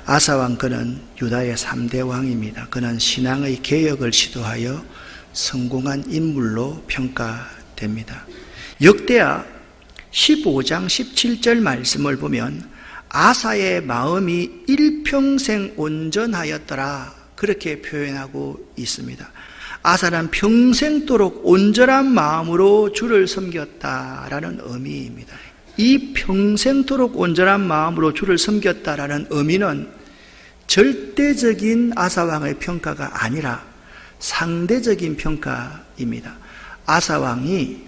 아사왕 그는 유다의 3대 왕입니다. 그는 신앙의 개혁을 시도하여 성공한 인물로 평가됩니다. 역대하 15장 17절 말씀을 보면 아사의 마음이 일평생 온전하였더라 그렇게 표현하고 있습니다. 아사는 평생도록 온전한 마음으로 주를 섬겼다라는 의미입니다. 이 평생도록 온전한 마음으로 주를 섬겼다라는 의미는 절대적인 아사왕의 평가가 아니라 상대적인 평가입니다. 아사왕이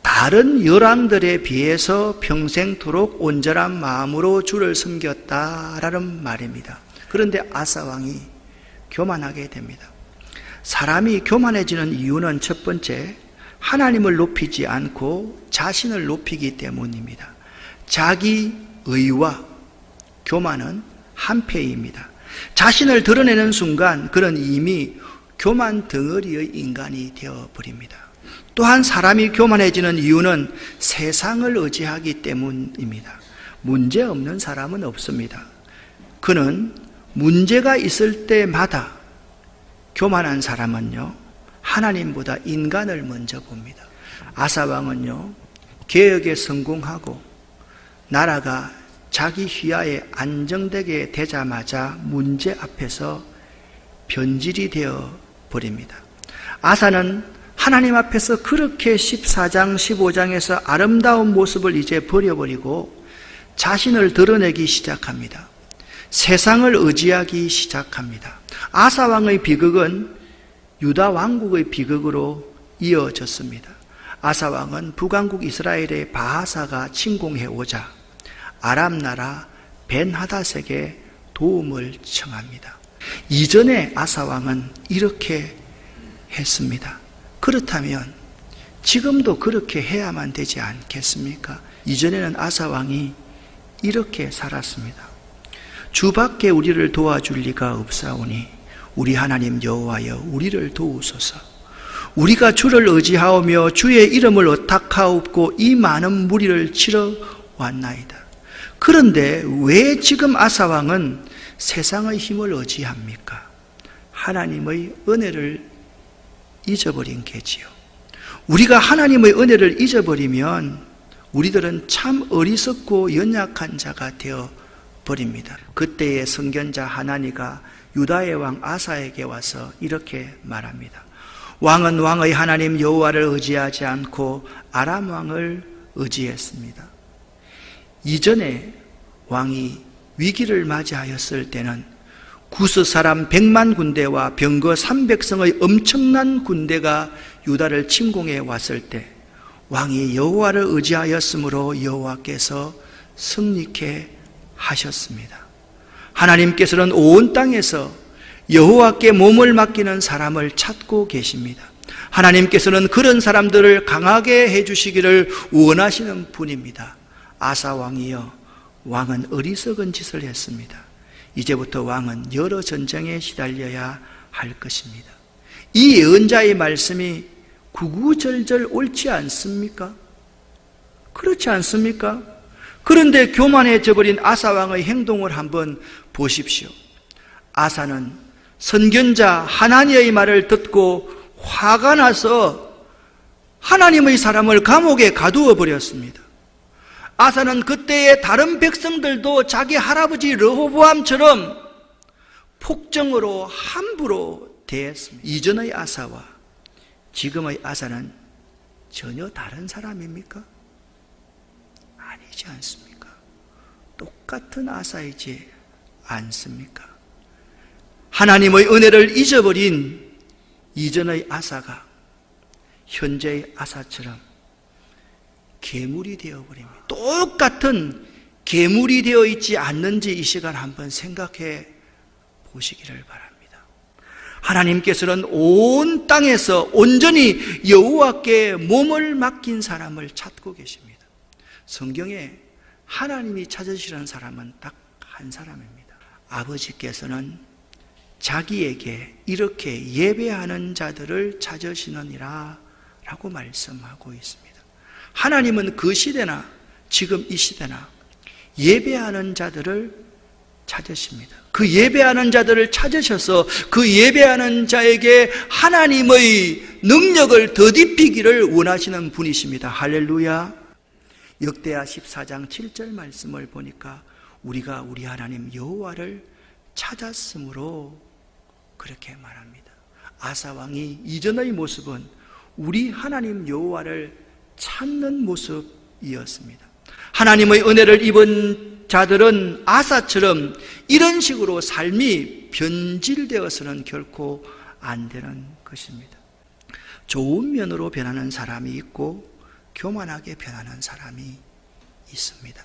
다른 열왕들에 비해서 평생토록 온전한 마음으로 주를 섬겼다라는 말입니다. 그런데 아사왕이 교만하게 됩니다. 사람이 교만해지는 이유는 첫 번째, 하나님을 높이지 않고 자신을 높이기 때문입니다. 자기 의와 교만은 한패입니다. 자신을 드러내는 순간 그는 이미 교만 덩어리의 인간이 되어버립니다. 또한 사람이 교만해지는 이유는 세상을 의지하기 때문입니다. 문제 없는 사람은 없습니다. 그는 문제가 있을 때마다 교만한 사람은요, 하나님보다 인간을 먼저 봅니다. 아사왕은요, 개혁에 성공하고 나라가 자기 휘하에 안정되게 되자마자 문제 앞에서 변질이 되어 버립니다. 아사는 하나님 앞에서 그렇게 14장 15장에서 아름다운 모습을 이제 버려버리고 자신을 드러내기 시작합니다. 세상을 의지하기 시작합니다. 아사왕의 비극은 유다 왕국의 비극으로 이어졌습니다. 아사왕은 북왕국 이스라엘의 바하사가 침공해 오자 아람 나라 벤하닷에게 도움을 청합니다. 이전에 아사왕은 이렇게 했습니다. 그렇다면 지금도 그렇게 해야만 되지 않겠습니까? 이전에는 아사왕이 이렇게 살았습니다. 주밖에 우리를 도와줄 리가 없사오니 우리 하나님 여호와여 우리를 도우소서. 우리가 주를 의지하오며 주의 이름을 의탁하옵고 이 많은 무리를 치러 왔나이다. 그런데 왜 지금 아사왕은 세상의 힘을 의지합니까? 하나님의 은혜를 잊어버린 게지요. 우리가 하나님의 은혜를 잊어버리면 우리들은 참 어리석고 연약한 자가 되어 버립니다. 그때의 선견자 하나니가 유다의 왕 아사에게 와서 이렇게 말합니다. 왕은 왕의 하나님 여호와를 의지하지 않고 아람 왕을 의지했습니다. 이전에 왕이 위기를 맞이하였을 때는 구스 사람 100만 군대와 병거 300성의 엄청난 군대가 유다를 침공해 왔을 때 왕이 여호와를 의지하였으므로 여호와께서 승리케 하셨습니다. 하나님께서는 온 땅에서 여호와께 몸을 맡기는 사람을 찾고 계십니다. 하나님께서는 그런 사람들을 강하게 해주시기를 원하시는 분입니다. 아사 왕이여, 왕은 어리석은 짓을 했습니다. 이제부터 왕은 여러 전쟁에 시달려야 할 것입니다. 이 예언자의 말씀이 구구절절 옳지 않습니까? 그렇지 않습니까? 그런데 교만해져 버린 아사 왕의 행동을 한번 보십시오. 아사는 선견자 하나니의 말을 듣고 화가 나서 하나님의 사람을 감옥에 가두어 버렸습니다. 아사는 그때의 다른 백성들도 자기 할아버지 르호보암처럼 폭정으로 함부로 대했습니다. 이전의 아사와 지금의 아사는 전혀 다른 사람입니까? 아니지 않습니까? 똑같은 아사이지 않습니까? 하나님의 은혜를 잊어버린 이전의 아사가 현재의 아사처럼 괴물이 되어버립니다. 똑같은 괴물이 되어 있지 않는지 이 시간 한번 생각해 보시기를 바랍니다. 하나님께서는 온 땅에서 온전히 여호와께 몸을 맡긴 사람을 찾고 계십니다. 성경에 하나님이 찾으시는 사람은 딱 한 사람입니다. 아버지께서는 자기에게 이렇게 예배하는 자들을 찾으시느니라 라고 말씀하고 있습니다. 하나님은 그 시대나 지금 이 시대나 예배하는 자들을 찾으십니다. 그 예배하는 자들을 찾으셔서 그 예배하는 자에게 하나님의 능력을 더딥히기를 원하시는 분이십니다. 할렐루야. 역대하 14장 7절 말씀을 보니까 우리가 우리 하나님 여호와를 찾았으므로 그렇게 말합니다. 아사 왕이 이전의 모습은 우리 하나님 여호와를 찾는 모습이었습니다. 하나님의 은혜를 입은 자들은 아사처럼 이런 식으로 삶이 변질되어서는 결코 안 되는 것입니다. 좋은 면으로 변하는 사람이 있고 교만하게 변하는 사람이 있습니다.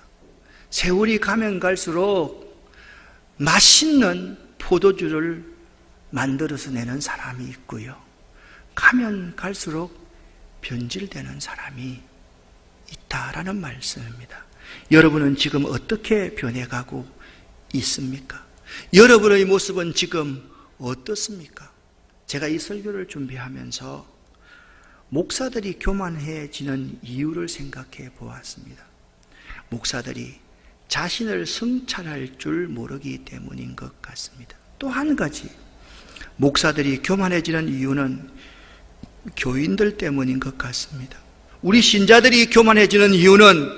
세월이 가면 갈수록 맛있는 포도주를 만들어서 내는 사람이 있고요. 가면 갈수록 변질되는 사람이 있다라는 말씀입니다. 여러분은 지금 어떻게 변해가고 있습니까? 여러분의 모습은 지금 어떻습니까? 제가 이 설교를 준비하면서 목사들이 교만해지는 이유를 생각해 보았습니다. 목사들이 자신을 성찰할 줄 모르기 때문인 것 같습니다. 또 한 가지, 목사들이 교만해지는 이유는 교인들 때문인 것 같습니다. 우리 신자들이 교만해지는 이유는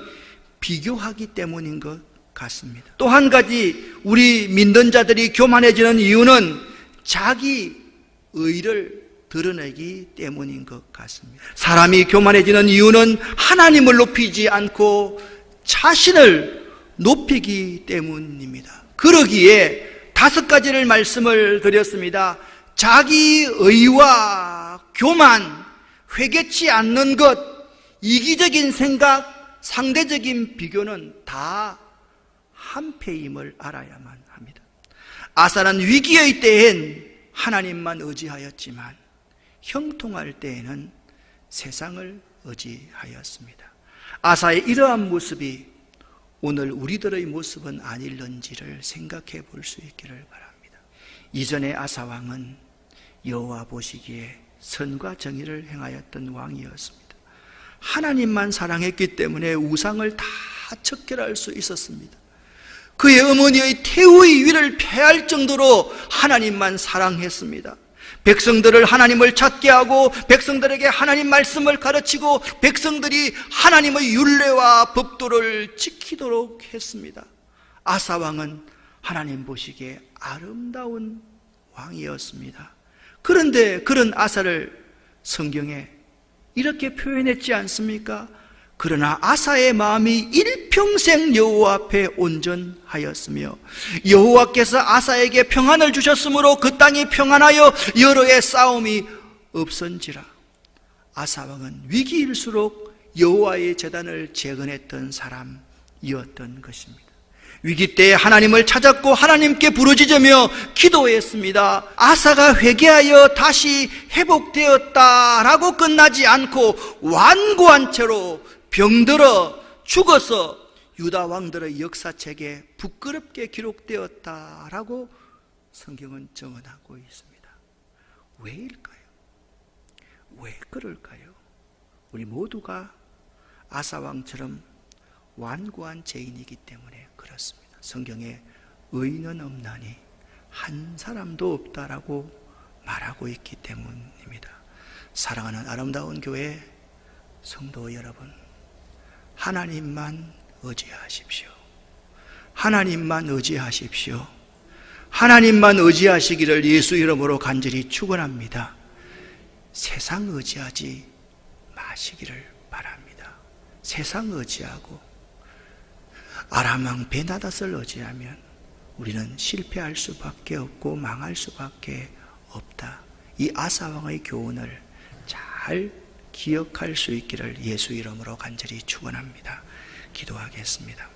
비교하기 때문인 것 같습니다. 또 한 가지, 우리 믿는 자들이 교만해지는 이유는 자기 의를 드러내기 때문인 것 같습니다. 사람이 교만해지는 이유는 하나님을 높이지 않고 자신을 높이기 때문입니다. 그러기에 5가지를 말씀을 드렸습니다. 자기 의와 교만, 회개치 않는 것, 이기적인 생각, 상대적인 비교는 다 한패임을 알아야만 합니다. 아사는 위기의 때엔 하나님만 의지하였지만 형통할 때에는 세상을 의지하였습니다. 아사의 이러한 모습이 오늘 우리들의 모습은 아닐런지를 생각해 볼 수 있기를 바랍니다. 이전에 아사 왕은 여호와 보시기에 선과 정의를 행하였던 왕이었습니다. 하나님만 사랑했기 때문에 우상을 다 척결할 수 있었습니다. 그의 어머니의 태우의 위를 패할 정도로 하나님만 사랑했습니다. 백성들을 하나님을 찾게 하고 백성들에게 하나님 말씀을 가르치고 백성들이 하나님의 율례와 법도를 지키도록 했습니다. 아사 왕은 하나님 보시기에 아름다운 왕이었습니다. 그런데 그런 아사를 성경에 이렇게 표현했지 않습니까? 그러나 아사의 마음이 일평생 여호와 앞에 온전하였으며 여호와께서 아사에게 평안을 주셨으므로 그 땅이 평안하여 여러 해 싸움이 없은지라. 아사 왕은 위기일수록 여호와의 제단을 재건했던 사람이었던 것입니다. 위기 때에 하나님을 찾았고 하나님께 부르짖으며 기도했습니다. 아사가 회개하여 다시 회복되었다라고 끝나지 않고 완고한 채로 병들어 죽어서 유다 왕들의 역사책에 부끄럽게 기록되었다라고 성경은 증언하고 있습니다. 왜일까요? 왜 그럴까요? 우리 모두가 아사 왕처럼 완고한 죄인이기 때문에 그렇습니다. 성경에 의인은 없나니 한 사람도 없다라고 말하고 있기 때문입니다. 사랑하는 아름다운 교회 성도 여러분, 하나님만 의지하십시오. 하나님만 의지하십시오. 하나님만 의지하시기를 예수 이름으로 간절히 축원합니다. 세상 의지하지 마시기를 바랍니다. 세상 의지하고 아람 왕 베나닷을 의지하면 우리는 실패할 수밖에 없고 망할 수밖에 없다. 이 아사 왕의 교훈을 잘 기억할 수 있기를 예수 이름으로 간절히 축원합니다. 기도하겠습니다.